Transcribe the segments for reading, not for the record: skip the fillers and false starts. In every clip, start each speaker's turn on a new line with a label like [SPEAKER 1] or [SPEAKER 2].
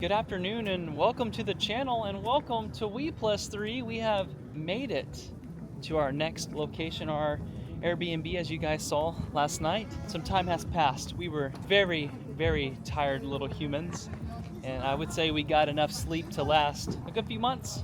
[SPEAKER 1] Good afternoon and welcome to the channel and welcome to We+3. We have made it to our next location, our Airbnb, as you guys saw last night. Some time has passed. We were very, very tired little humans, and I would say we got enough sleep to last a good few months.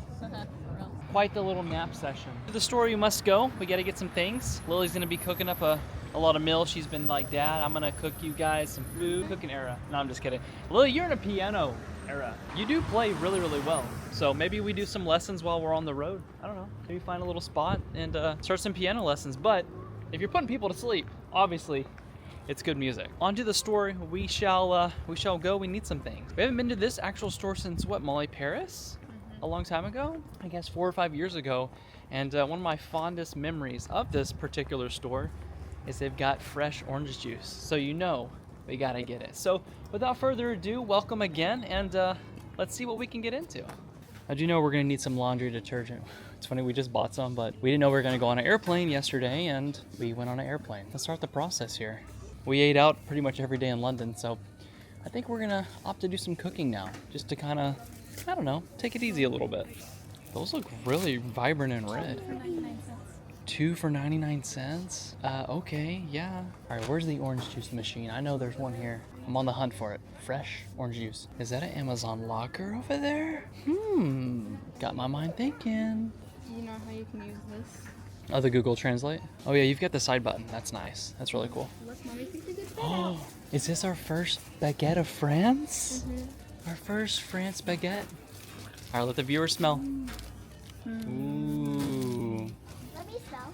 [SPEAKER 1] Quite the little nap session. To the store we must go. We got to get some things. Lily's gonna be cooking up a lot of meals. She's been like, Dad, I'm gonna cook you guys some food. Cooking era. No, I'm just kidding. Lily, you're in a piano era. You do play really, really well. So maybe we do some lessons while we're on the road. I don't know. Maybe find a little spot and start some piano lessons. But if you're putting people to sleep, obviously it's good music. On to the store we shall go. We need some things. We haven't been to this actual store since what, Molly, Paris? A long time ago, I guess 4 or 5 years ago. And one of my fondest memories of this particular store is they've got fresh orange juice. So you know we gotta get it. So without further ado, welcome again, and let's see what we can get into. I do know we're gonna need some laundry detergent. It's funny, we just bought some, but we didn't know we were gonna go on an airplane yesterday, and we went on an airplane. Let's start the process here. We ate out pretty much every day in London, so I think we're gonna opt to do some cooking now, just to kind of, I don't know, take it easy a little bit. Those look really vibrant and red. 2 for 99 cents? Okay, yeah. All right, where's the orange juice machine? I know there's one here. I'm on the hunt for it. Fresh orange juice. Is that an Amazon locker over there? Got my mind thinking.
[SPEAKER 2] Do you know how you can use this?
[SPEAKER 1] Oh, the Google Translate? Oh yeah, you've got the side button. That's nice. That's really cool.
[SPEAKER 2] Look, Mommy picked a good bit
[SPEAKER 1] Oh,
[SPEAKER 2] out.
[SPEAKER 1] is this our first baguette of France? Our first France baguette? All right, let the viewers smell. Ooh.
[SPEAKER 3] Let me smell.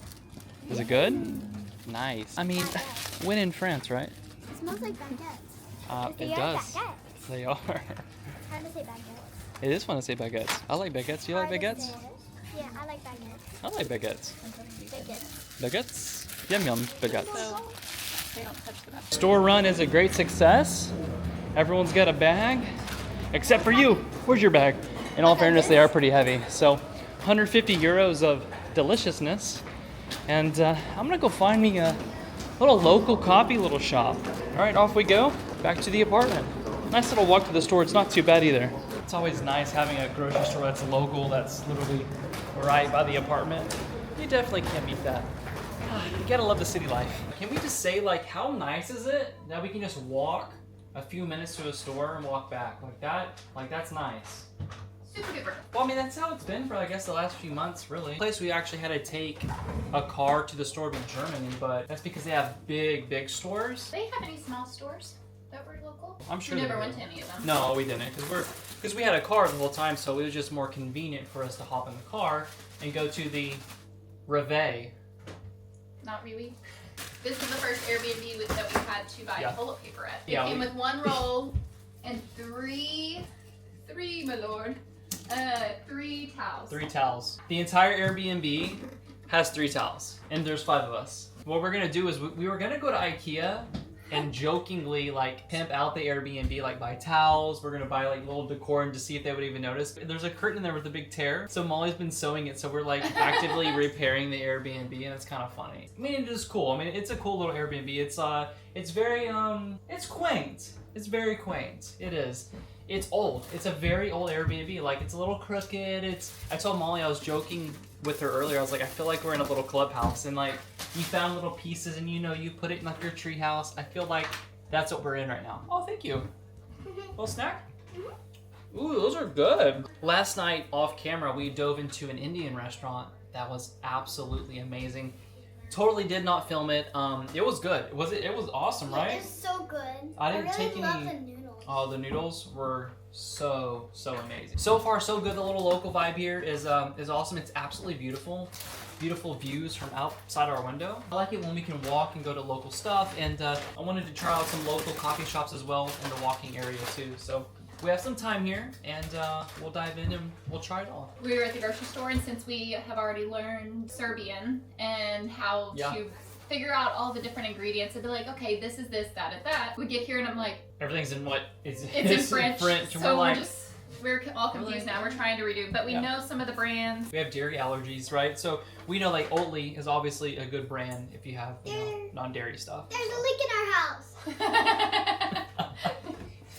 [SPEAKER 1] Is it good? Nice. I mean, when in France, right?
[SPEAKER 3] It smells like baguettes.
[SPEAKER 1] It
[SPEAKER 3] They are
[SPEAKER 1] does.
[SPEAKER 3] baguettes.
[SPEAKER 1] They are.
[SPEAKER 3] Time to say baguettes.
[SPEAKER 1] It is fun to say baguettes. I like baguettes. You like
[SPEAKER 3] Hard to
[SPEAKER 1] baguettes?
[SPEAKER 3] say it. Yeah, I like baguettes.
[SPEAKER 1] I like baguettes.
[SPEAKER 3] Baguettes.
[SPEAKER 1] Baguettes? Yum yum baguettes.
[SPEAKER 2] So they don't touch the back.
[SPEAKER 1] Store run is a great success. Everyone's got a bag, except for you. Where's your bag? In all fairness, they are pretty heavy. So 150 euros of deliciousness. And I'm gonna go find me a little local coffee little shop. All right, off we go, back to the apartment. Nice little walk to the store, it's not too bad either. It's always nice having a grocery store that's local, that's literally right by the apartment. You definitely can't beat that. You gotta love the city life. Can we just say, like, how nice is it that we can just walk a few minutes to a store and walk back? Like that's nice.
[SPEAKER 2] Super duper.
[SPEAKER 1] Well, I mean, that's how it's been for, I guess, the last few months, really. The place we actually had to take a car to the store in Germany, but that's because they have big, big stores.
[SPEAKER 2] Do they have any small stores that were local?
[SPEAKER 1] I'm sure
[SPEAKER 2] We
[SPEAKER 1] they
[SPEAKER 2] never
[SPEAKER 1] do.
[SPEAKER 2] went to any of them.
[SPEAKER 1] No, we didn't, because we had a car the whole time, so it was just more convenient for us to hop in the car and go to the Reveille.
[SPEAKER 2] Not really. This is the first Airbnb that we had to buy
[SPEAKER 1] Yeah.
[SPEAKER 2] toilet paper at. It
[SPEAKER 1] Yeah,
[SPEAKER 2] came with one roll and three, my lord, 3 towels.
[SPEAKER 1] 3 towels. The entire Airbnb has 3 towels, and there's 5 of us. What we're gonna do is we were gonna go to IKEA and jokingly like pimp out the Airbnb, like buy towels. We're gonna buy like little decor and just see if they would even notice. There's a curtain in there with a big tear, so Molly's been sewing it, so we're like actively repairing the Airbnb, and it's kind of funny. I mean, it is cool. I mean, it's a cool little Airbnb. It's very it's quaint. It's very quaint. It is. It's old. It's a very old Airbnb. Like, it's a little crooked. I told Molly, I was joking with her earlier. I was like, I feel like we're in a little clubhouse, and like you found little pieces, and you put it in like your tree house. I feel like that's what we're in right now. Oh, thank you. Little snack. Ooh, those are good. Last night off camera, we dove into an Indian restaurant that was absolutely amazing. Totally did not film it. It was good. It was awesome, right?
[SPEAKER 3] It's so good.
[SPEAKER 1] I didn't
[SPEAKER 3] really
[SPEAKER 1] take
[SPEAKER 3] love
[SPEAKER 1] any-
[SPEAKER 3] the noodles.
[SPEAKER 1] Oh, the noodles were so amazing. So far, so good. The little local vibe here is awesome. It's absolutely beautiful. Beautiful views from outside our window. I like it when we can walk and go to local stuff, and I wanted to try out some local coffee shops as well in the walking area too. So we have some time here, and we'll dive in and we'll try it all.
[SPEAKER 2] We were at the grocery store, and since we have already learned Serbian and how
[SPEAKER 1] Yeah.
[SPEAKER 2] to figure out all the different ingredients and be like, okay, this is this, that, and that. We get here, and I'm like,
[SPEAKER 1] Everything's in what?
[SPEAKER 2] it's in French.
[SPEAKER 1] and
[SPEAKER 2] So
[SPEAKER 1] we're like,
[SPEAKER 2] we're all confused now. We're trying to redo, but we
[SPEAKER 1] Yeah.
[SPEAKER 2] know some of the brands.
[SPEAKER 1] we have dairy allergies, right? So we know like Oatly is obviously a good brand if you have non-dairy stuff.
[SPEAKER 3] There's a leak in our house.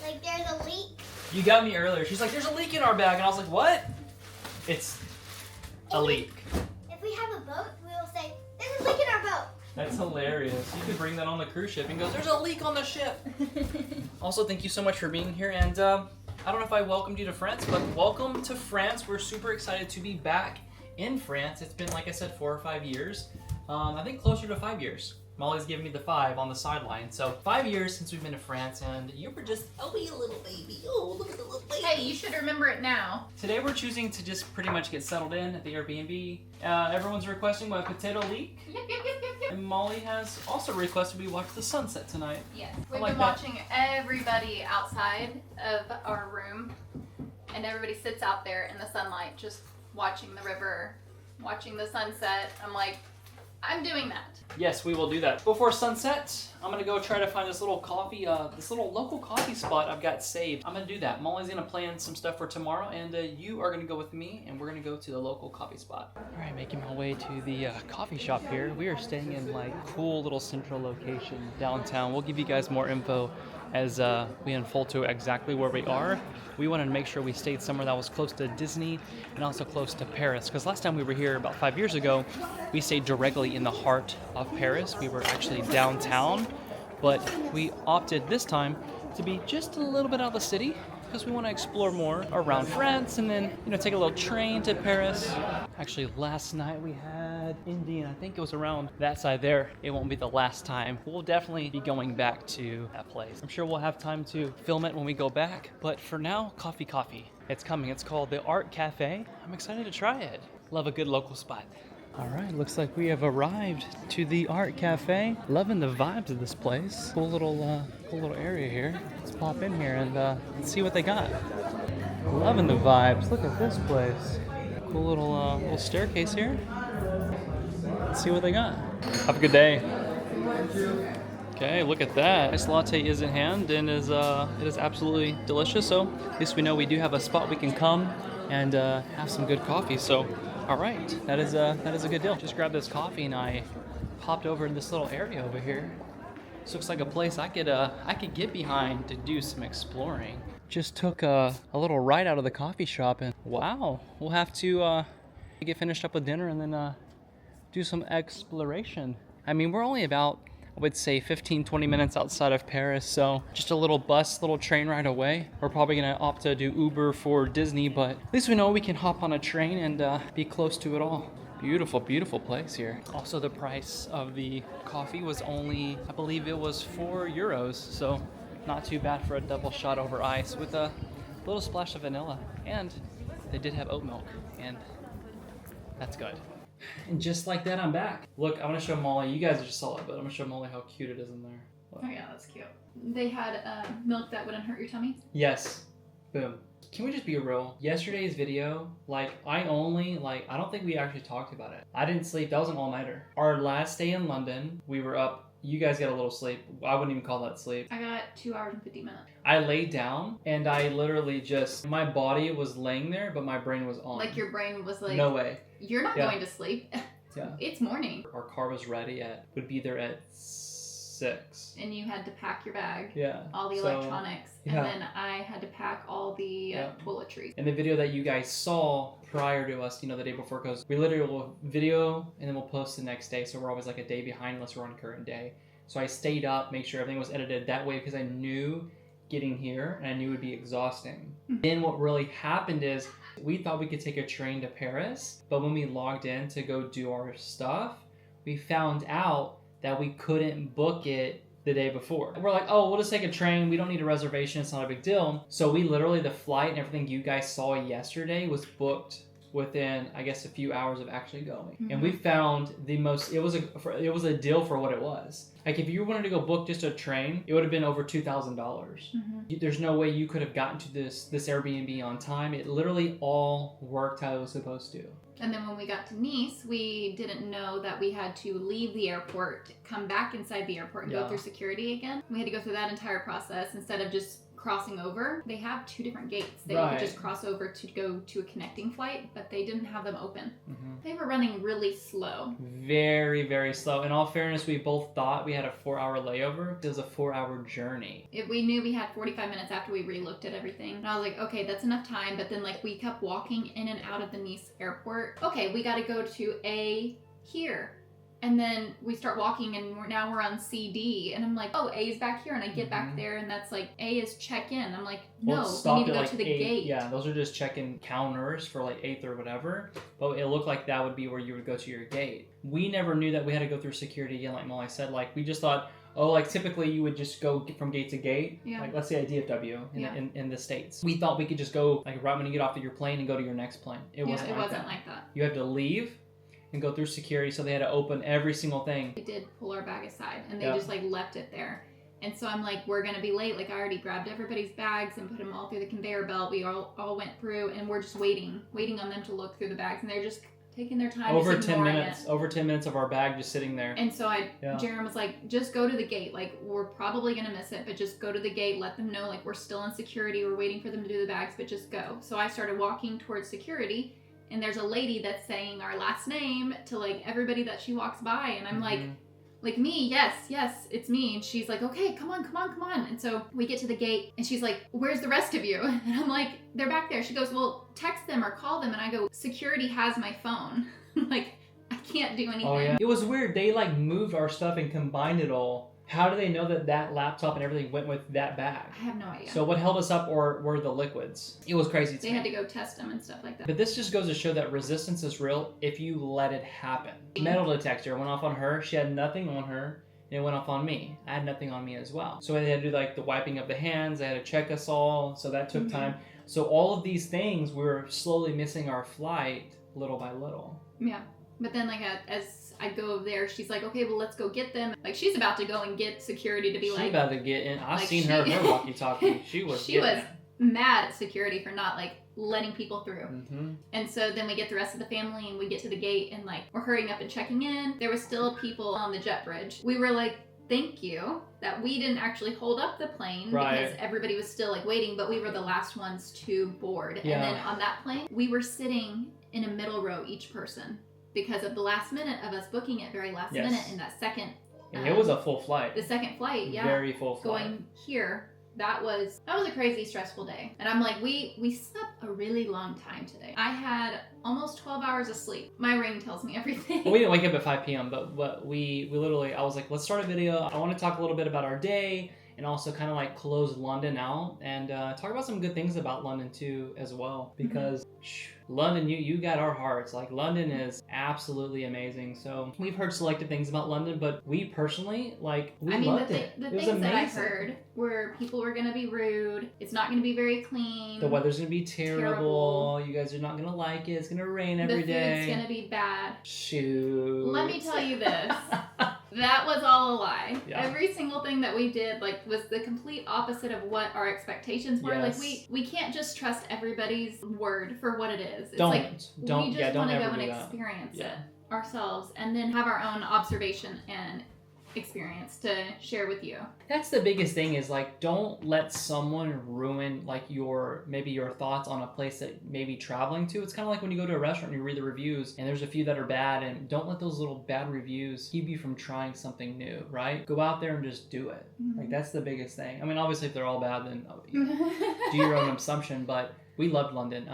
[SPEAKER 3] Like, there's a leak
[SPEAKER 1] You got me earlier. She's like, there's a leak in our bag. And I was like, what? It's a leak.
[SPEAKER 3] If we have a boat, we will say, there's a leak in our boat.
[SPEAKER 1] That's hilarious. You could bring that on the cruise ship and go, there's a leak on the ship. Also, thank you so much for being here. And I don't know if I welcomed you to France, but welcome to France. We're super excited to be back in France. It's been, like I said, 4 or 5 years. I think closer to 5 years. Molly's giving me the 5 on the sideline. So 5 years since we've been to France, and you were just a wee little baby. Oh, look at the little baby.
[SPEAKER 2] Hey, you should remember it now.
[SPEAKER 1] Today we're choosing to just pretty much get settled in at the Airbnb. Everyone's requesting my potato leek.
[SPEAKER 2] Yep.
[SPEAKER 1] And Molly has also requested we watch the sunset tonight.
[SPEAKER 2] Yes. We've
[SPEAKER 1] like
[SPEAKER 2] been
[SPEAKER 1] that.
[SPEAKER 2] watching everybody outside of our room, and everybody sits out there in the sunlight just watching the river, watching the sunset. I'm like, I'm doing that.
[SPEAKER 1] Yes, we will do that. Before sunset, I'm gonna go try to find this little coffee, this little local coffee spot I've got saved. I'm gonna do that. Molly's gonna plan some stuff for tomorrow, and you are gonna go with me, and we're gonna go to the local coffee spot. All right, making my way to the coffee shop here. We are staying in like cool little central location downtown. We'll give you guys more info as we unfold to exactly where we are. We wanted to make sure we stayed somewhere that was close to Disney and also close to Paris. Because last time we were here about 5 years ago, we stayed directly in the heart of Paris. We were actually downtown, but we opted this time to be just a little bit out of the city because we want to explore more around France and then, take a little train to Paris. Actually, last night we had Indy, and I think it was around that side there. It won't be the last time. We'll definitely be going back to that place. I'm sure we'll have time to film it when we go back, but for now, coffee. It's coming. It's called the Art Cafe. I'm excited to try it. Love a good local spot. All right, looks like we have arrived to the Art Cafe. Loving the vibes of this place. Cool little area here. Let's pop in here and see what they got. Loving the vibes. Look at this place. Cool little staircase here. Let's see what they got. Have a good day. Okay, look at that. Nice latte is in hand and it is absolutely delicious. So at least we know we do have a spot we can come and have some good coffee. So. All right, that is a good deal. Just grabbed this coffee and I popped over in this little area over here. This looks like a place I could get behind to do some exploring. Just took a little ride out of the coffee shop and wow, we'll have to get finished up with dinner and then do some exploration. I mean, we're only about, I would say 15-20 minutes outside of Paris, so just a little train ride away. We're probably gonna opt to do Uber for Disney, but at least we know we can hop on a train and be close to it all. Beautiful place here. Also, the price of the coffee was only, I believe it was €4, so not too bad for a double shot over ice with a little splash of vanilla. And they did have oat milk, and that's good. And just like that, I'm back. Look, I want to show Molly. You guys just saw it, but I'm going to show Molly how cute it is in there. Look.
[SPEAKER 2] Oh yeah, that's cute. They had milk that wouldn't hurt your tummy?
[SPEAKER 1] Yes. Boom. Can we just be real? Yesterday's video, I don't think we actually talked about it. I didn't sleep. That was an all-nighter. Our last day in London, we were up. You guys got a little sleep. I wouldn't even call that sleep.
[SPEAKER 2] I got 2 hours and 50 minutes.
[SPEAKER 1] I laid down and I literally my body was laying there, but my brain was on.
[SPEAKER 2] Like your brain was like,
[SPEAKER 1] no way.
[SPEAKER 2] You're not going to sleep.
[SPEAKER 1] Yeah.
[SPEAKER 2] It's morning.
[SPEAKER 1] Our car was ready would be there at 6.
[SPEAKER 2] And you had to pack your bag.
[SPEAKER 1] Yeah.
[SPEAKER 2] All the electronics.
[SPEAKER 1] Yeah.
[SPEAKER 2] And then I had to pack all the toiletries.
[SPEAKER 1] In the video that you guys saw prior to us, the day before, because we literally will video and then we'll post the next day. So we're always like a day behind unless we're on current day. So I stayed up, make sure everything was edited that way because I knew getting here and I knew it would be exhausting.
[SPEAKER 2] Mm-hmm.
[SPEAKER 1] Then what really happened is we thought we could take a train to Paris, but when we logged in to go do our stuff, we found out that we couldn't book it the day before. We're like, oh, we'll just take a train. We don't need a reservation. It's not a big deal. So we literally, the flight and everything you guys saw yesterday was booked within, I guess, a few hours of actually going. Mm-hmm. And we found it was a deal for what it was. Like if you wanted to go book just a train, it would have been over $2,000. Mm-hmm. There's no way you could have gotten to this Airbnb on time. It literally all worked how it was supposed to.
[SPEAKER 2] And then when we got to Nice, we didn't know that we had to leave the airport, come back inside the airport and go through security again. We had to go through that entire process instead of just crossing over. They have 2 different gates that you could just cross over to go to a connecting flight, but they didn't have them open. They were running really slow.
[SPEAKER 1] Very, very slow. In all fairness, we both thought we had a 4-hour layover. It was a 4-hour journey.
[SPEAKER 2] If we knew we had 45 minutes after we re-looked at everything. And I was like, okay, that's enough time. But then like we kept walking in and out of the Nice airport. Okay, we got to go to A here. And then we start walking and now we're on CD. And I'm like, oh, A is back here. And I get back there and that's like, A is check-in. I'm like, no, we need to go to the gate.
[SPEAKER 1] Yeah, those are just check-in counters for like 8th or whatever. But it looked like that would be where you would go to your gate. We never knew that we had to go through security again, like Molly said. Like, we just thought, oh, like typically you would just go from gate to gate. Yeah. Like, let's say a DFW in the States. We thought we could just go, like, right when you get off of your plane and go to your next plane. It wasn't like that. You had to leave and go through security, so they had to open every single thing.
[SPEAKER 2] They did pull our bag aside, and they just like left it there. And so I'm like, we're gonna be late. Like I already grabbed everybody's bags and put them all through the conveyor belt. We all went through, and we're just waiting on them to look through the bags, and they're just taking their time.
[SPEAKER 1] Over 10 minutes. Over 10 minutes of our bag just sitting there.
[SPEAKER 2] And so Jerem was like, just go to the gate. Like we're probably gonna miss it, but just go to the gate. Let them know like we're still in security. We're waiting for them to do the bags, but just go. So I started walking towards security. And there's a lady that's saying our last name to like everybody that she walks by. And I'm like me, yes, it's me. And she's like, okay, come on. And so we get to the gate and she's like, where's the rest of you? And I'm like, they're back there. She goes, well, text them or call them. And I go, security has my phone. Like, I can't do anything.
[SPEAKER 1] Oh, yeah. It was weird. They like moved our stuff and combined it all. How do they know that laptop and everything went with that bag?
[SPEAKER 2] I have no idea.
[SPEAKER 1] So what held us up were the liquids. It was crazy.
[SPEAKER 2] They had to go test them and stuff like that.
[SPEAKER 1] But this just goes to show that resistance is real if you let it happen. Metal detector went off on her. She had nothing on her. And it went off on me. I had nothing on me as well. So they had to do like the wiping of the hands. They had to check us all. So that took time. So all of these things, we were slowly missing our flight little by little.
[SPEAKER 2] Yeah. But then like as I go over there, she's like, okay, well, let's go get them. Like she's about to go and get security to be
[SPEAKER 1] She's about to get in. I've seen her walkie-talkie. She was
[SPEAKER 2] mad at security for not like letting people through. And so then we get the rest of the family and we get to the gate and like we're hurrying up and checking in. There were still people on the jet bridge. We were like, thank you that we didn't actually hold up the plane because everybody was still like waiting, but we were the last ones to board. And then on that plane, we were sitting in a middle row each person. Because of the last minute of us booking it very last minute in that second.
[SPEAKER 1] And it was a full flight.
[SPEAKER 2] The second flight,
[SPEAKER 1] Very full flight.
[SPEAKER 2] Going here, that was a crazy stressful day. And I'm like, we slept a really long time today. I had almost 12 hours of sleep. My ring tells me everything.
[SPEAKER 1] Well, we didn't wake up at 5 p.m., but we literally, I was like, let's start a video. I want to talk a little bit about our day and also kind of like close London out and talk about some good things about London too as well. Because London, you got our hearts. Like London is absolutely amazing. So we've heard selected things about London, but we personally loved it.
[SPEAKER 2] The things that I heard were people were going to be rude. It's not going to be very clean.
[SPEAKER 1] The weather's going to be terrible. You guys are not going to like it. It's going to rain every day.
[SPEAKER 2] The food's going to be bad.
[SPEAKER 1] Shoot.
[SPEAKER 2] Let me tell you this. That was all a lie. Every single thing that we did was the complete opposite of what our expectations were. Like we can't just trust everybody's word for what it is. It's
[SPEAKER 1] don't
[SPEAKER 2] we just want to go and experience it ourselves and then have our own observation and experience to share with you.
[SPEAKER 1] That's the biggest thing is like don't let someone ruin like your thoughts on a place that maybe traveling to. It's kind of like when you go to a restaurant and you read the reviews and there's a few that are bad, and don't let those little bad reviews keep you from trying something new, right? Go out there and just do it. Like that's the biggest thing. I mean, obviously if they're all bad, then do your own assumption, but we loved London.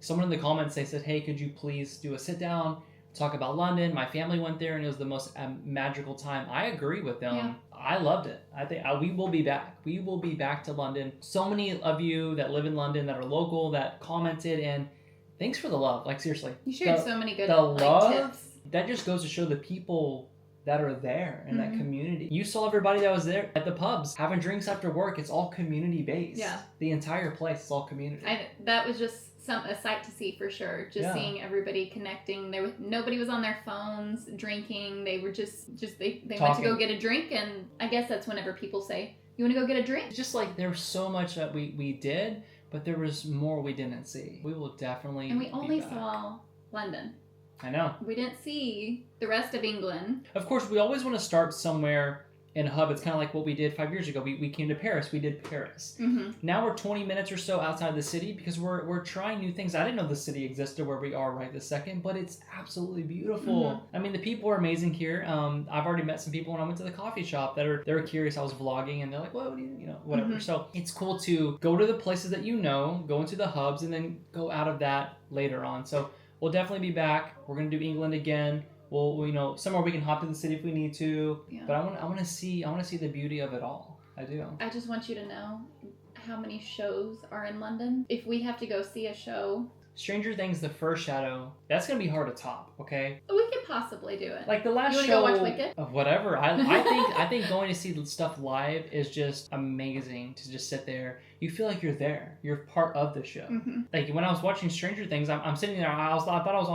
[SPEAKER 1] Someone in the comments, they said, hey, could you please do a sit down, talk about London? My family went there and it was the most magical time. I agree with them. I loved it. I think we will be back. We will be back to London. So many of you that live in London that are local that commented, and thanks for the love. Like seriously.
[SPEAKER 2] You shared so many good
[SPEAKER 1] tips. That just goes to show the people that are there in that community. You saw everybody that was there at the pubs having drinks after work. It's all community based. Yeah. The entire place is all community.
[SPEAKER 2] That was just a sight to see for sure. Just seeing everybody connecting. Nobody was on their phones drinking. They were just they went to go get a drink, and I guess that's whenever people say, you want to go get a drink?
[SPEAKER 1] It's just like there was so much that we did, but there was more we didn't see. We will definitely
[SPEAKER 2] And we only saw London.
[SPEAKER 1] I know.
[SPEAKER 2] We didn't see the rest of England.
[SPEAKER 1] Of course, we always want to start somewhere in a hub. It's kind of like what we did 5 years ago. We came to Paris. We did Paris. Now we're 20 minutes or so outside the city because we're trying new things. I didn't know the city existed where we are right this second, but it's absolutely beautiful. I mean, the people are amazing here. I've already met some people when I went to the coffee shop they were curious. I was vlogging and they're like, well, whatever. So it's cool to go to the places that go into the hubs, and then go out of that later on. So we'll definitely be back. We're gonna do England again. Well, somewhere we can hop to the city if we need to. Yeah. But I want to see the beauty of it all. I do. I
[SPEAKER 2] just want you to know how many shows are in London. If we have to go see a show,
[SPEAKER 1] Stranger Things, the first shadow, that's gonna be hard to top. Okay.
[SPEAKER 2] We could possibly do it.
[SPEAKER 1] Like the last show.
[SPEAKER 2] You wanna go watch Wicked?
[SPEAKER 1] Whatever. I think going to see stuff live is just amazing. To just sit there, you feel like you're there. You're part of the show. Like when I was watching Stranger Things, I'm sitting there. I thought I was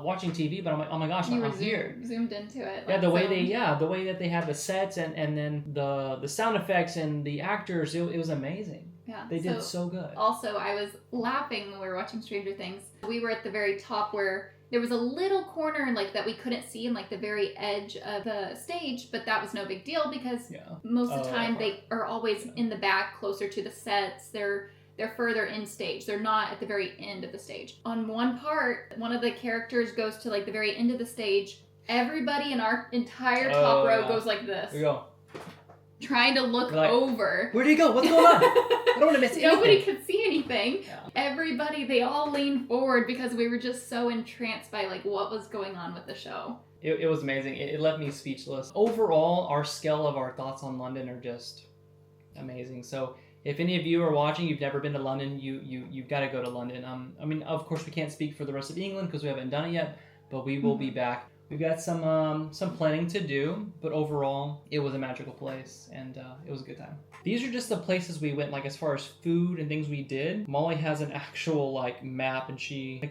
[SPEAKER 1] watching TV, but I'm like, oh my gosh, I'm here.
[SPEAKER 2] Zoomed into it.
[SPEAKER 1] Yeah, the way that they have the sets and then the sound effects and the actors, it was amazing. Yeah, they did so good.
[SPEAKER 2] Also, I was laughing when we were watching Stranger Things. We were at the very top where there was a little corner like that we couldn't see in like the very edge of the stage, but that was no big deal because most of the time they are always in the back, closer to the sets. They're further in stage. They're not at the very end of the stage. On one part, one of the characters goes to like the very end of the stage. Everybody in our entire top row goes like this.
[SPEAKER 1] Here we go.
[SPEAKER 2] Trying to look over.
[SPEAKER 1] Where did he go? What's going on? I don't want to miss anything.
[SPEAKER 2] Nobody could see anything. Yeah. Everybody, they all leaned forward because we were just so entranced by like what was going on with the show.
[SPEAKER 1] It was amazing. It left me speechless. Overall, our scale of our thoughts on London are just amazing. So if any of you are watching, you've never been to London, you've got to go to London. I mean, of course, we can't speak for the rest of England because we haven't done it yet, but we will be back. We've got some planning to do, but overall, it was a magical place, and it was a good time. These are just the places we went, like as far as food and things we did. Molly has an actual like map, and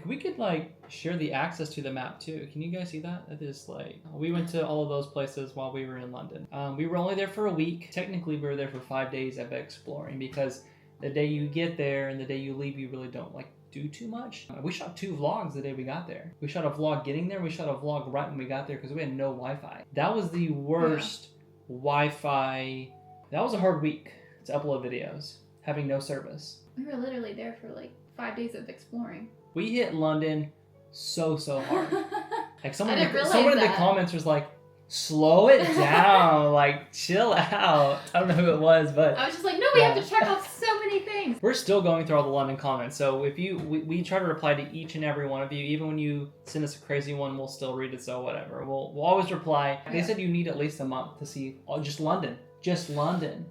[SPEAKER 1] we could like share the access to the map too. Can you guys see that? It is like, we went to all of those places while we were in London. We were only there for a week. Technically, we were there for 5 days of exploring because the day you get there and the day you leave, you really don't like do too much. We shot 2 vlogs the day we got there. We shot a vlog getting there. We shot a vlog right when we got there because we had no Wi-Fi. That was the worst Wi-Fi. That was a hard week to upload videos, having no service.
[SPEAKER 2] We were literally there for like 5 days of exploring.
[SPEAKER 1] We hit London so hard. Like someone in the comments was like, slow it down, like chill out. I don't know who it was, but
[SPEAKER 2] I was just like, no, we have to check off so many things.
[SPEAKER 1] We're still going through all the London comments, so if we try to reply to each and every one of you. Even when you send us a crazy one, we'll still read it. So whatever, we'll always reply. They said you need at least a month to see just London.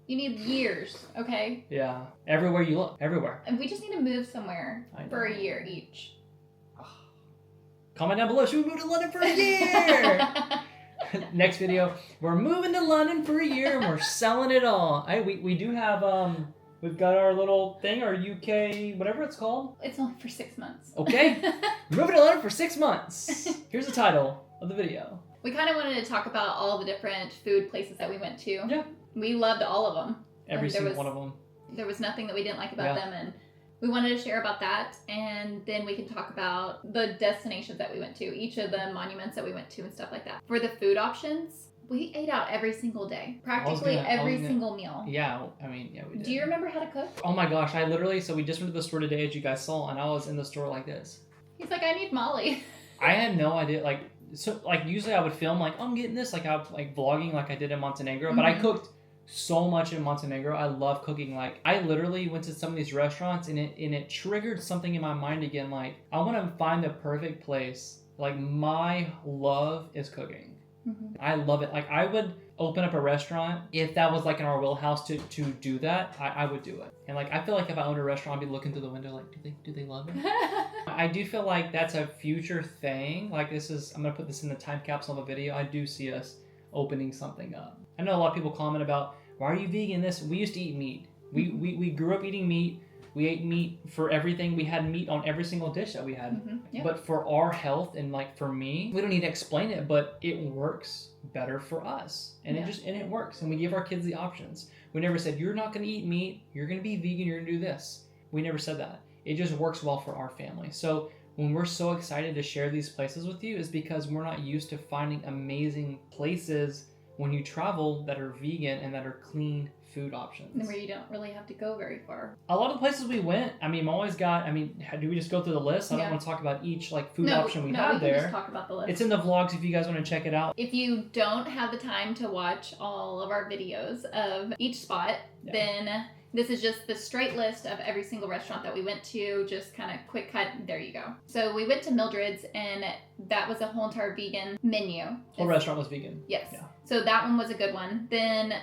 [SPEAKER 1] You
[SPEAKER 2] need years, okay?
[SPEAKER 1] Yeah, everywhere you look, everywhere.
[SPEAKER 2] And we just need to move somewhere for a year each.
[SPEAKER 1] Comment down below. Should we move to London for a year? Next video, we're moving to London for a year and we're selling it all. We do have we've got our little thing, our UK, whatever it's called.
[SPEAKER 2] It's only for 6 months.
[SPEAKER 1] Okay, we're moving to London for 6 months. Here's the title of the video.
[SPEAKER 2] We kind of wanted to talk about all the different food places that we went to.
[SPEAKER 1] Yeah.
[SPEAKER 2] We loved all of them.
[SPEAKER 1] Every single one of them.
[SPEAKER 2] There was nothing that we didn't like about them, and we wanted to share about that, and then we can talk about the destinations that we went to, each of the monuments that we went to and stuff like that. For the food options, we ate out every single day. Practically every single meal.
[SPEAKER 1] Yeah, I mean, yeah, we did.
[SPEAKER 2] Do you remember how to cook?
[SPEAKER 1] Oh my gosh, so we just went to the store today, as you guys saw, and I was in the store like this.
[SPEAKER 2] He's like, I need Molly.
[SPEAKER 1] I had no idea, usually I would film, I'm getting this, I was vlogging like I did in Montenegro, but I cooked so much in Montenegro. I love cooking. I literally went to some of these restaurants and it triggered something in my mind again. I want to find the perfect place. My love is cooking. I love it. I would open up a restaurant if that was in our wheelhouse to do that. I would do it. And I feel like if I owned a restaurant, I'd be looking through the window do they love it? I do feel like that's a future thing. I'm gonna put this in the time capsule of a video. I do see us opening something up. I know a lot of people comment about, why are you vegan? We used to eat meat. We grew up eating meat. We ate meat for everything. We had meat on every single dish that we had. Yep. But for our health and for me, we don't need to explain it, but it works better for us. And it works. And we give our kids the options. We never said, you're not going to eat meat. You're going to be vegan. You're going to do this. We never said that. It just works well for our family. So when we're so excited to share these places with you is because we're not used to finding amazing places when you travel that are vegan and that are clean food options.
[SPEAKER 2] And where you don't really have to go very far.
[SPEAKER 1] A lot of the places we went, I mean, do we just go through the list? I don't want to talk about each like food option we have
[SPEAKER 2] we
[SPEAKER 1] there.
[SPEAKER 2] Can just talk about the list.
[SPEAKER 1] It's in the vlogs if you guys want to check it out.
[SPEAKER 2] If you don't have the time to watch all of our videos of each spot, then this is just the straight list of every single restaurant that we went to, just kind of quick cut, there you go. So we went to Mildred's, and that was a whole entire vegan menu.
[SPEAKER 1] Whole restaurant was vegan.
[SPEAKER 2] Yes.
[SPEAKER 1] Yeah.
[SPEAKER 2] So that one was a good one. Then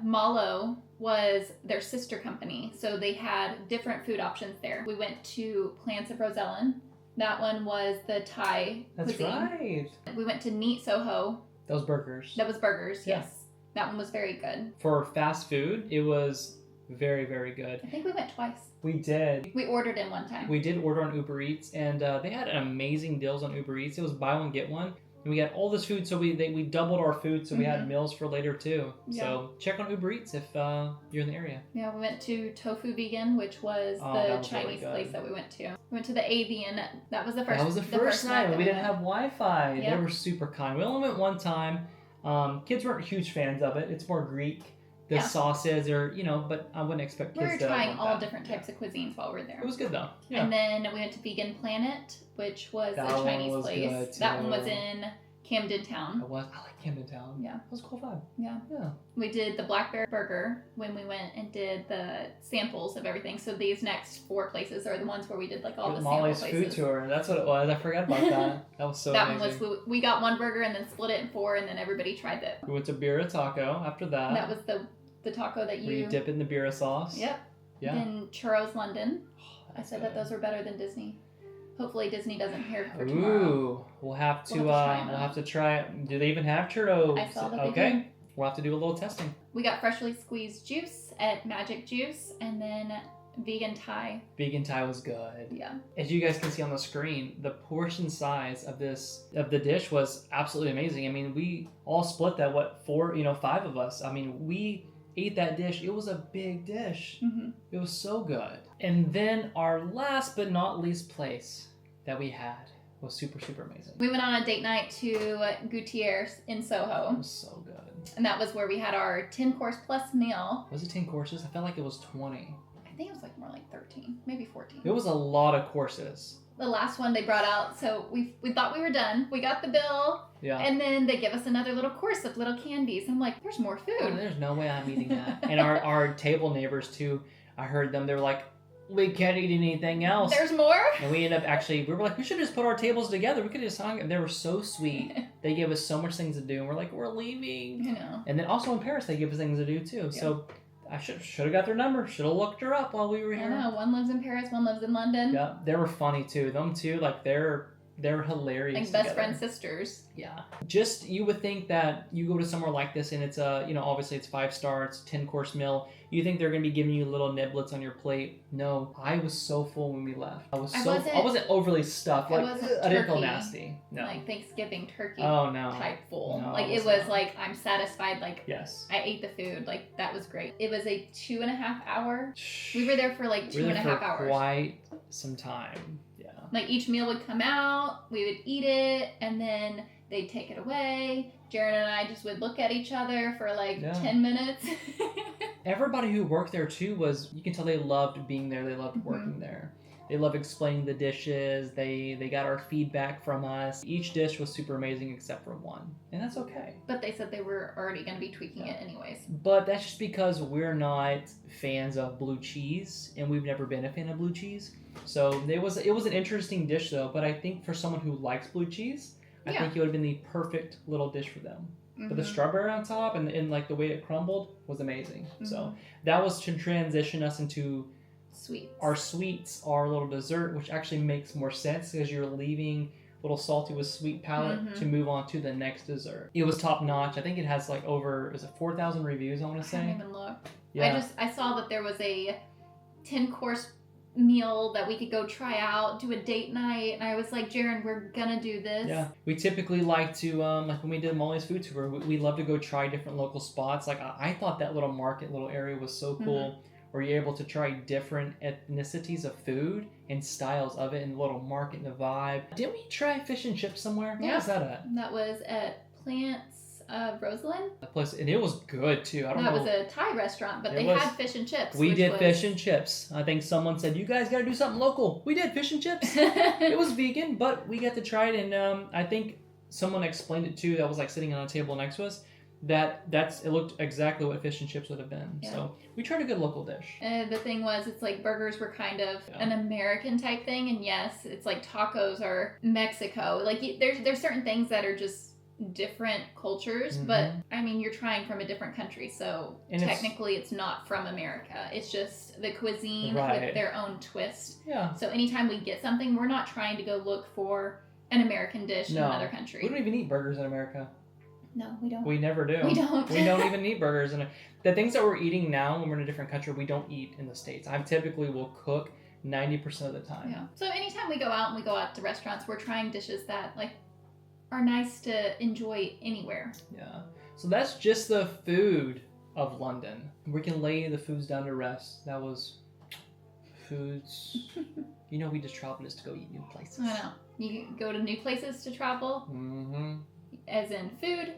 [SPEAKER 2] Malo was their sister company, so they had different food options there. We went to Plants of Rosellen. That one was the Thai cuisine.
[SPEAKER 1] Right.
[SPEAKER 2] We went to Neat Soho.
[SPEAKER 1] That was burgers.
[SPEAKER 2] That was burgers,
[SPEAKER 1] Yeah.
[SPEAKER 2] yes. That one was very good.
[SPEAKER 1] For fast food, it was very, very good.
[SPEAKER 2] I think we went twice.
[SPEAKER 1] We did.
[SPEAKER 2] We ordered in one time.
[SPEAKER 1] We did order on Uber Eats, and they had amazing deals on Uber Eats. It was buy one, get one. And we had all this food, so we doubled our food, so we had meals for later too.
[SPEAKER 2] Yeah.
[SPEAKER 1] So check on Uber Eats if you're in the area.
[SPEAKER 2] Yeah, we went to Tofu Vegan, which was the Chinese place that we went to. We went to the Avian. That was the first.
[SPEAKER 1] That was the first night. We didn't have Wi-Fi.
[SPEAKER 2] Yep.
[SPEAKER 1] They were super kind. We only went one time. Kids weren't huge fans of it. It's more Greek. The sauces are, but I wouldn't expect kids to.
[SPEAKER 2] We were trying all different types of cuisines while we were there.
[SPEAKER 1] It was good though. Yeah.
[SPEAKER 2] And then we went to Vegan Planet, which was a Chinese place. That one was in Camden Town.
[SPEAKER 1] I like Camden Town.
[SPEAKER 2] Yeah.
[SPEAKER 1] It was a cool vibe.
[SPEAKER 2] Yeah.
[SPEAKER 1] Yeah.
[SPEAKER 2] We did the Black Bear Burger when we went and did the samples of everything. So these next 4 places are the ones where we did like all the
[SPEAKER 1] Molly's
[SPEAKER 2] sample places.
[SPEAKER 1] food tour. That's what it was. I forgot about that. That was so amazing.
[SPEAKER 2] That one was, we got one burger and then split it in 4, and then everybody tried it.
[SPEAKER 1] We went to Birra Taco after that.
[SPEAKER 2] That was the taco that
[SPEAKER 1] where you dip it in the birra sauce.
[SPEAKER 2] Yep.
[SPEAKER 1] Yeah.
[SPEAKER 2] Then Churros London. I said that those were better than Disney. Hopefully Disney doesn't hear for tomorrow.
[SPEAKER 1] Ooh, we'll have to try it. Do they even have churros?
[SPEAKER 2] I saw that they
[SPEAKER 1] Okay.
[SPEAKER 2] did.
[SPEAKER 1] We'll have to do a little testing.
[SPEAKER 2] We got freshly squeezed juice at Magic Juice, and then vegan Thai.
[SPEAKER 1] Vegan Thai was good.
[SPEAKER 2] Yeah.
[SPEAKER 1] As you guys can see on the screen, the portion size of the dish was absolutely amazing. I mean, we all split that 5 of us. I mean, we ate that dish. It was a big dish.
[SPEAKER 2] Mm-hmm.
[SPEAKER 1] It was so good. And then our last but not least place that we had was super, super amazing.
[SPEAKER 2] We went on a date night to Gutierrez in Soho.
[SPEAKER 1] It was so good.
[SPEAKER 2] And that was where we had our 10-course plus meal.
[SPEAKER 1] Was it 10 courses? I felt like it was 20.
[SPEAKER 2] I think it was like more like 13, maybe 14.
[SPEAKER 1] It was a lot of courses.
[SPEAKER 2] The last one they brought out, so we thought we were done. We got the bill, and then they give us another little course of little candies. I'm like, there's more food.
[SPEAKER 1] Oh, there's no way I'm eating that. And our table neighbors too, I heard them, they were like, we can't eat anything else.
[SPEAKER 2] There's more?
[SPEAKER 1] And we ended up we were like, we should just put our tables together. We could just hung. And they were so sweet. They gave us so much things to do. And we're like, we're leaving.
[SPEAKER 2] I know.
[SPEAKER 1] And then also in Paris, they give us things to do too. Yeah. So I should have got their number. Should have looked her up while we were here.
[SPEAKER 2] I know. One lives in Paris, one lives in London.
[SPEAKER 1] Yeah, they were funny too. Them two, like they're hilarious.
[SPEAKER 2] Like best friend sisters.
[SPEAKER 1] Yeah. Just you would think that you go to somewhere like this and it's obviously it's 5-star, it's 10-course meal. You think they're gonna be giving you little niblets on your plate. No, I was so full when we left. I wasn't overly stuffed. Like I didn't feel nasty. No.
[SPEAKER 2] Like Thanksgiving turkey.
[SPEAKER 1] Oh no.
[SPEAKER 2] Type full.
[SPEAKER 1] No,
[SPEAKER 2] like it was like I'm satisfied. Like
[SPEAKER 1] yes.
[SPEAKER 2] I ate the food. Like that was great. It was a 2.5 hour. We were there for like 2.5 hours.
[SPEAKER 1] Quite some time. Yeah.
[SPEAKER 2] Like each meal would come out, we would eat it, and then they'd take it away. Jared and I just would look at each other for like 10 minutes.
[SPEAKER 1] Everybody who worked there too you can tell they loved being there. They loved working there. They loved explaining the dishes. They got our feedback from us. Each dish was super amazing except for one. And that's okay.
[SPEAKER 2] But they said they were already going to be tweaking it anyways.
[SPEAKER 1] But that's just because we're not fans of blue cheese, and we've never been a fan of blue cheese. So it was an interesting dish though, but I think for someone who likes blue cheese, I think it would have been the perfect little dish for them. But the strawberry on top and like the way it crumbled was amazing. So that was to transition us into our sweets, our little dessert, which actually makes more sense because you're leaving a little salty with sweet palate to move on to the next dessert. It was top notch. I think it has like over 4,000 reviews, I want to say.
[SPEAKER 2] I haven't even looked.
[SPEAKER 1] Yeah.
[SPEAKER 2] I saw that there was a 10-course meal that we could go try out, do a date night, and I was like, Jaren, we're gonna do this.
[SPEAKER 1] Yeah, we typically like to like when we did Molly's food tour, we love to go try different local spots. Like I thought that little market little area was so cool, where you're able to try different ethnicities of food and styles of it in the little market and the vibe. Didn't we try fish and chips somewhere? Where was that at?
[SPEAKER 2] That was at Plants Rosalind.
[SPEAKER 1] The place, and it was good too. I don't know.
[SPEAKER 2] It was a Thai restaurant, but
[SPEAKER 1] It
[SPEAKER 2] they
[SPEAKER 1] was.
[SPEAKER 2] had fish and chips.
[SPEAKER 1] We
[SPEAKER 2] which
[SPEAKER 1] did
[SPEAKER 2] was...
[SPEAKER 1] fish and chips. I think someone said, you guys got to do something local. We did fish and chips. It was vegan, but we got to try it. And I think someone explained it too, that was like sitting on a table next to us, it looked exactly what fish and chips would have been.
[SPEAKER 2] Yeah.
[SPEAKER 1] So we tried a good local dish.
[SPEAKER 2] And the thing was, it's like burgers were kind of an American type thing. And yes, it's like tacos are Mexico. Like there's certain things that are just different cultures, but I mean, you're trying from a different country, so and technically it's not from America. It's just the cuisine with their own twist. Yeah. So anytime we get something, we're not trying to go look for an American dish in another country.
[SPEAKER 1] We don't even eat burgers in America.
[SPEAKER 2] No, we don't.
[SPEAKER 1] We never do.
[SPEAKER 2] We don't.
[SPEAKER 1] We don't even eat burgers. And the things that we're eating now when we're in a different country, we don't eat in the States. I typically will cook 90% of the time.
[SPEAKER 2] Yeah. So anytime we go out to restaurants, we're trying dishes that like are nice to enjoy anywhere.
[SPEAKER 1] Yeah. So that's just the food of London. We can lay the foods down to rest. That was foods. You know, we just travel just to go eat new places.
[SPEAKER 2] I know. You go to new places to travel, as in food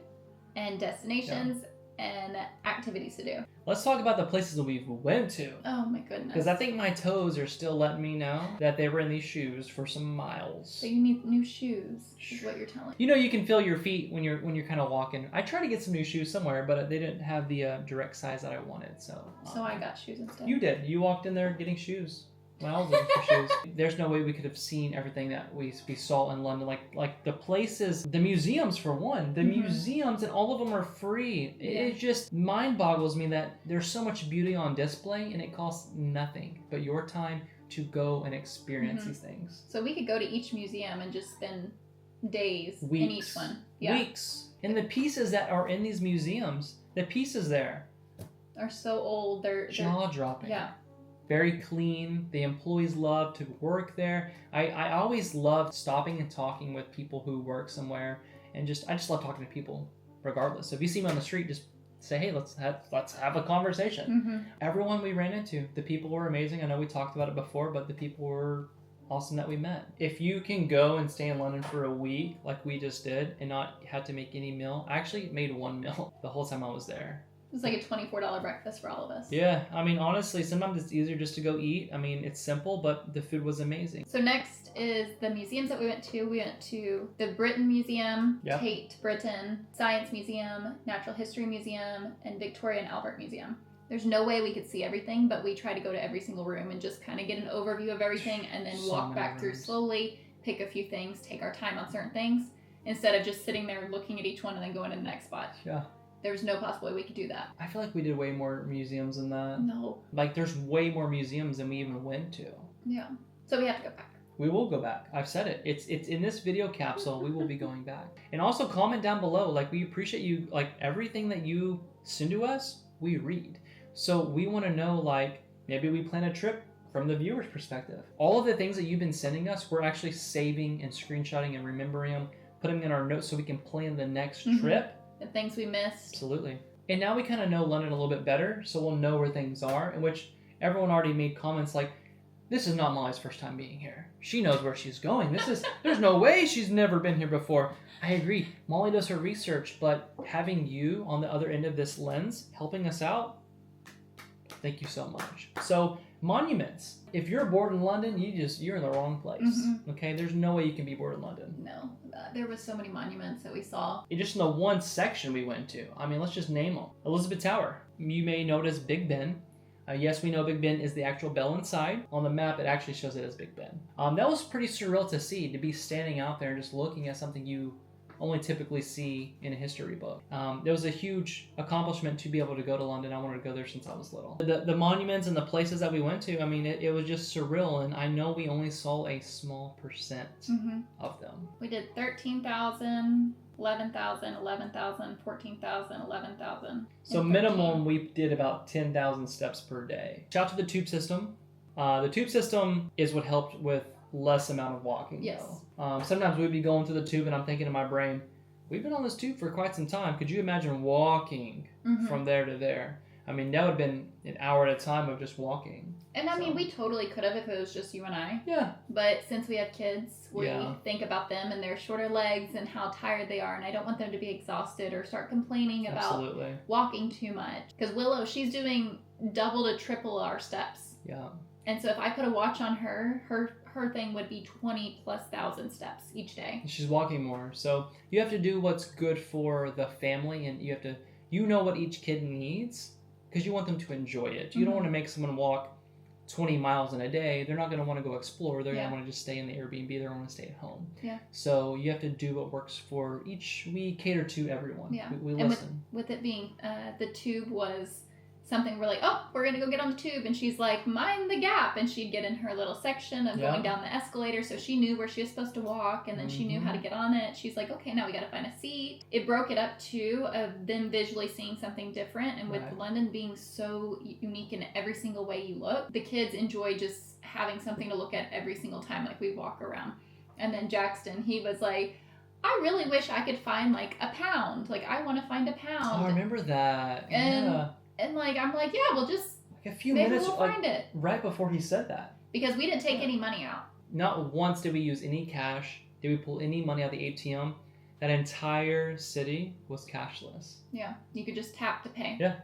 [SPEAKER 2] and destinations and activities to do.
[SPEAKER 1] Let's talk about the places that we went to.
[SPEAKER 2] Oh my goodness.
[SPEAKER 1] Because I think my toes are still letting me know that they were in these shoes for some miles.
[SPEAKER 2] So you need new shoes, is what you're telling me.
[SPEAKER 1] You know, you can feel your feet when you're kind of walking. I tried to get some new shoes somewhere, but they didn't have the direct size that I wanted. So
[SPEAKER 2] I got shoes instead.
[SPEAKER 1] You did. You walked in there getting shoes. When I was looking for shoes, there's no way we could have seen everything that we saw in London. Like the places, the museums for one. The museums, and all of them are free.
[SPEAKER 2] Yeah.
[SPEAKER 1] It just mind boggles me that there's so much beauty on display and it costs nothing but your time to go and experience these things.
[SPEAKER 2] So we could go to each museum and just spend days
[SPEAKER 1] Weeks.
[SPEAKER 2] in each one. Yeah.
[SPEAKER 1] Weeks. And the pieces that are in these museums, the pieces there
[SPEAKER 2] are so old. They're
[SPEAKER 1] jaw-dropping.
[SPEAKER 2] Yeah.
[SPEAKER 1] Very clean. The employees love to work there. I always love stopping and talking with people who work somewhere, and I just love talking to people regardless. So if you see me on the street, just say, hey, let's have a conversation. Everyone we ran into, the people were amazing. I know we talked about it before, but the people were awesome that we met. If you can go and stay in London for a week like we just did and not have to make any meal, I actually made one meal the whole time I was there.
[SPEAKER 2] It was like a $24 breakfast for all of us.
[SPEAKER 1] Yeah, I mean, honestly, sometimes it's easier just to go eat. I mean, it's simple, but the food was amazing.
[SPEAKER 2] So next is the museums that we went to. We went to the Britain Museum, Tate Britain, Science Museum, Natural History Museum, and Victoria and Albert Museum. There's no way we could see everything, but we tried to go to every single room and just kind of get an overview of everything and then walk back through slowly, pick a few things, take our time on certain things, instead of just sitting there looking at each one and then going to the next spot.
[SPEAKER 1] Yeah.
[SPEAKER 2] There's no possible way we could do that.
[SPEAKER 1] I feel like we did way more museums than that.
[SPEAKER 2] No.
[SPEAKER 1] Like, there's way more museums than we even went to.
[SPEAKER 2] Yeah. So we have to go back.
[SPEAKER 1] We will go back. I've said it. It's in this video capsule. We will be going back. And also comment down below. Like, we appreciate you. Like, everything that you send to us, we read. So we want to know, like, maybe we plan a trip from the viewer's perspective. All of the things that you've been sending us, we're actually saving and screenshotting and remembering them, putting them in our notes so we can plan the next trip.
[SPEAKER 2] The things we missed.
[SPEAKER 1] Absolutely. And now we kind of know London a little bit better, so we'll know where things are, in which everyone already made comments like, this is not Molly's first time being here. She knows where she's going. There's no way she's never been here before. I agree. Molly does her research, but having you on the other end of this lens helping us out, thank you so much. So, monuments. If you're bored in London, you're in the wrong place. Okay? There's no way you can be bored in London.
[SPEAKER 2] No. There was so many monuments that we saw.
[SPEAKER 1] Just in the one section we went to. I mean, let's just name them. Elizabeth Tower. You may know it as Big Ben. Yes, we know Big Ben is the actual bell inside. On the map, it actually shows it as Big Ben. That was pretty surreal to see, to be standing out there and just looking at something you only typically see in a history book. There was a huge accomplishment to be able to go to London. I wanted to go there since I was little. The monuments and the places that we went to, I mean, it was just surreal, and I know we only saw a small percent of them. We
[SPEAKER 2] did 13,000, 11,000, 11,000, 14,000, 11,000.
[SPEAKER 1] So minimum, we did about 10,000 steps per day. Shout out to the tube system. The tube system is what helped with less amount of walking.
[SPEAKER 2] Yes.
[SPEAKER 1] Sometimes we'd be going through the tube and I'm thinking in my brain, we've been on this tube for quite some time. Could you imagine walking from there to there? I mean, that would have been an hour at a time of just walking.
[SPEAKER 2] And I mean,
[SPEAKER 1] So-
[SPEAKER 2] we totally could have if it was just you and I.
[SPEAKER 1] Yeah.
[SPEAKER 2] But since we have kids, we
[SPEAKER 1] Yeah.
[SPEAKER 2] think about them and their shorter legs and how tired they are. And I don't want them to be exhausted or start complaining about
[SPEAKER 1] Absolutely.
[SPEAKER 2] walking too much. Because Willow, she's doing double to triple our steps.
[SPEAKER 1] Yeah.
[SPEAKER 2] And so if I put a watch on her, her thing would be 20,000+ steps each day.
[SPEAKER 1] She's walking more. So you have to do what's good for the family, and you have to, you know what each kid needs because you want them to enjoy it. You don't want to make someone walk 20 miles in a day. They're not going to want to go explore. They're going to want to just stay in the Airbnb. They're going to want to stay at home.
[SPEAKER 2] Yeah.
[SPEAKER 1] So you have to do what works for each. We cater to everyone.
[SPEAKER 2] Yeah.
[SPEAKER 1] We
[SPEAKER 2] And
[SPEAKER 1] listen.
[SPEAKER 2] with it being, the tube was something we're like, oh, we're going to go get on the tube. And she's like, mind the gap. And she'd get in her little section of going down the escalator. So she knew where she was supposed to walk. And then she knew how to get on it. She's like, okay, now we got to find a seat. It broke it up too, of them visually seeing something different. And with London being so unique in every single way you look, the kids enjoy just having something to look at every single time like we walk around. And then Jackson, he was like, I really wish I could find like a pound. Like, I want to find a pound.
[SPEAKER 1] Oh, I remember that.
[SPEAKER 2] And like, I'm like, yeah, we'll just,
[SPEAKER 1] like a few
[SPEAKER 2] maybe
[SPEAKER 1] minutes
[SPEAKER 2] we'll find it.
[SPEAKER 1] right before he said that.
[SPEAKER 2] Because we didn't take any money out.
[SPEAKER 1] Not once did we use any cash. Did we pull any money out of the ATM? That entire city was cashless.
[SPEAKER 2] Yeah, you could just tap to pay.
[SPEAKER 1] Yeah.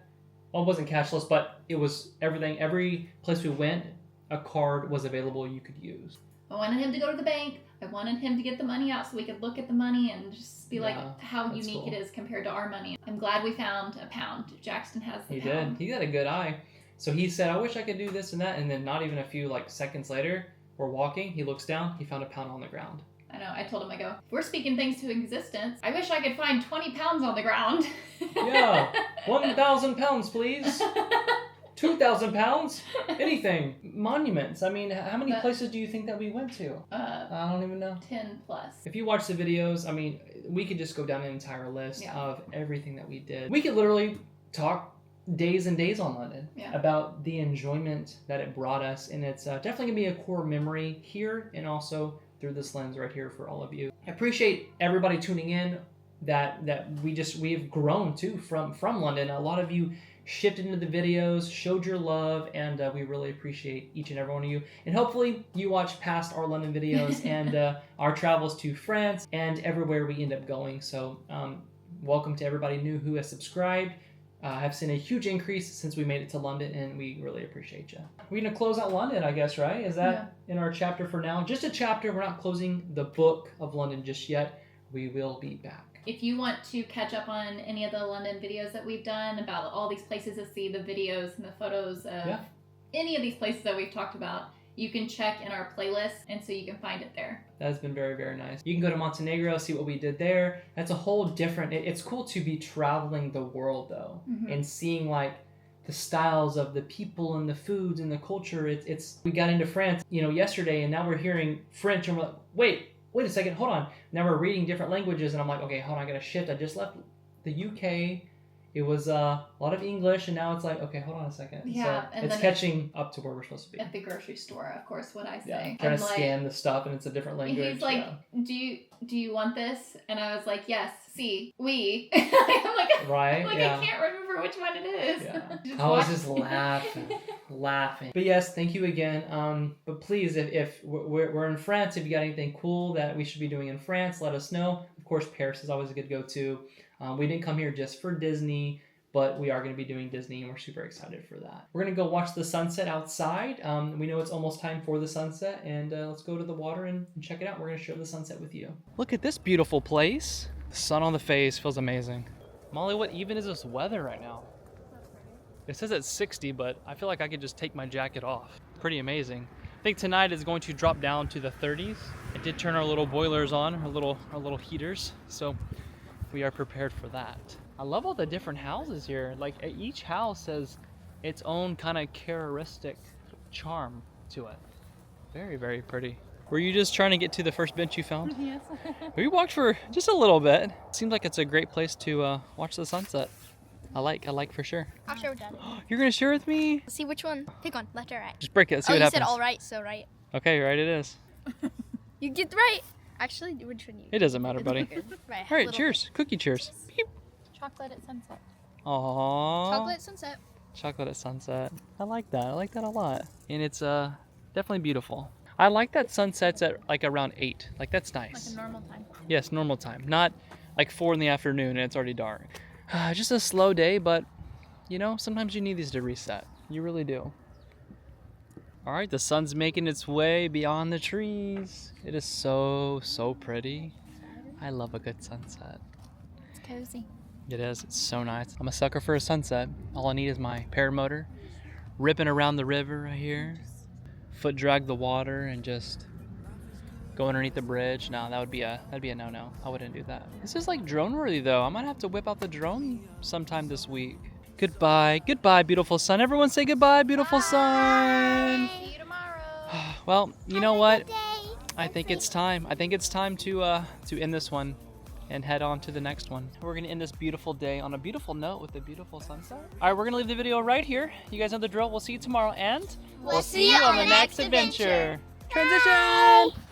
[SPEAKER 1] Well, it wasn't cashless, but it was everything. Every place we went, a card was available you could use.
[SPEAKER 2] I wanted him to go to the bank. I wanted him to get the money out so we could look at the money and just be like how
[SPEAKER 1] that's
[SPEAKER 2] unique
[SPEAKER 1] cool.
[SPEAKER 2] it is compared to our money. I'm glad we found a pound. Jackson has the pound.
[SPEAKER 1] He got a good eye. So he said, I wish I could do this and that. And then not even a few seconds later, we're walking. He looks down. He found a pound on the ground.
[SPEAKER 2] I know. I told him, I go, if we're speaking things to existence, I wish I could find 20 pounds on the ground.
[SPEAKER 1] Yeah. 1,000 pounds, please. 2,000 pounds? Anything. Monuments. I mean, how many places do you think that we went to? I don't even know.
[SPEAKER 2] 10+.
[SPEAKER 1] If you watch the videos, I mean, we could just go down an entire list of everything that we did. We could literally talk days and days on London about the enjoyment that it brought us. And it's definitely going to be a core memory here and also through this lens right here for all of you. I appreciate everybody tuning in that we've grown too from London. A lot of you shifted into the videos, showed your love, and we really appreciate each and every one of you. And hopefully you watch past our London videos and our travels to France and everywhere we end up going. So welcome to everybody new who has subscribed. I've seen a huge increase since we made it to London, and we really appreciate you. We're going to close out London, I guess, right? Is that in our chapter for now? Just a chapter. We're not closing the book of London just yet. We will be back.
[SPEAKER 2] If you want to catch up on any of the London videos that we've done about all these places to see, the videos and the photos of any of these places that we've talked about, you can check in our playlist, and so you can find it there.
[SPEAKER 1] That has been very, very nice. You can go to Montenegro, see what we did there. That's a whole different... It's cool to be traveling the world, though, and seeing, the styles of the people and the foods and the culture. It's we got into France, yesterday, and now we're hearing French, and we're like, wait a second, hold on. Now we're reading different languages, and I'm like, okay, hold on, I gotta shift. I just left the UK. It was a lot of English, and now it's like, okay, hold on a second.
[SPEAKER 2] Yeah,
[SPEAKER 1] so
[SPEAKER 2] and
[SPEAKER 1] it's
[SPEAKER 2] then
[SPEAKER 1] catching up to where we're supposed to be.
[SPEAKER 2] At the grocery store, of course, what I say.
[SPEAKER 1] Yeah, trying to scan the stuff, and it's a different language.
[SPEAKER 2] He's like, do you want this? And I was like, yes, si, oui. I'm like, I can't remember which one it is.
[SPEAKER 1] Yeah. I was just laughing. But yes, thank you again. But please, if we're in France, if you got anything cool that we should be doing in France, let us know. Of course, Paris is always a good go-to. We didn't come here just for Disney, but we are going to be doing Disney, and we're super excited for that. We're going to go watch the sunset outside. We know it's almost time for the sunset, and let's go to the water and check it out. We're going to share the sunset with you. Look at this beautiful place. The sun on the face feels amazing. Molly, what even is this weather right now? It says it's 60, but I feel like I could just take my jacket off. Pretty amazing. I think tonight is going to drop down to the 30s. I did turn our little boilers on, our little heaters, so we are prepared for that. I love all the different houses here. Each house has its own kind of characteristic charm to it. Very, very pretty. Were you just trying to get to the first bench you found?
[SPEAKER 4] Yes.
[SPEAKER 1] We walked for just a little bit. Seems like it's a great place to watch the sunset. I like for sure.
[SPEAKER 4] I'll share with Daddy.
[SPEAKER 1] You're gonna share with me?
[SPEAKER 4] See which one. Pick one, left or right.
[SPEAKER 1] Just break it, see what
[SPEAKER 4] you
[SPEAKER 1] happens.
[SPEAKER 4] said all right, so right.
[SPEAKER 1] Okay, right it is.
[SPEAKER 4] You get right. Actually, which one you?
[SPEAKER 1] It doesn't matter, buddy.
[SPEAKER 4] Right.
[SPEAKER 1] All right, cheers. Cookie cheers. Beep.
[SPEAKER 4] Chocolate at sunset.
[SPEAKER 1] Aww.
[SPEAKER 4] Chocolate at sunset.
[SPEAKER 1] Chocolate at sunset. I like that. I like that a lot. And it's definitely beautiful. I like that sunsets at like around 8. Like that's nice.
[SPEAKER 4] Like a normal time.
[SPEAKER 1] Yes, normal time. Not like 4 in the afternoon and it's already dark. Just a slow day, but you know, sometimes you need these to reset. You really do. All right, the sun's making its way beyond the trees. It is so, so pretty. I love a good sunset.
[SPEAKER 4] It's cozy.
[SPEAKER 1] It is. It's so nice. I'm a sucker for a sunset. All I need is my paramotor, ripping around the river right here. Foot drag the water and just go underneath the bridge. No, that'd be a no-no. I wouldn't do that. This is like drone worthy though. I might have to whip out the drone sometime this week. Goodbye. Goodbye, beautiful sun. Everyone say goodbye, beautiful sun.
[SPEAKER 4] See you tomorrow.
[SPEAKER 1] Well, you know what?
[SPEAKER 3] Good day.
[SPEAKER 1] I think it's time. I think it's time to end this one and head on to the next one. We're gonna end this beautiful day on a beautiful note with a beautiful sunset. All right, we're gonna leave the video right here. You guys know the drill. We'll see you tomorrow, and
[SPEAKER 3] We'll see you on the next adventure.
[SPEAKER 1] Transition.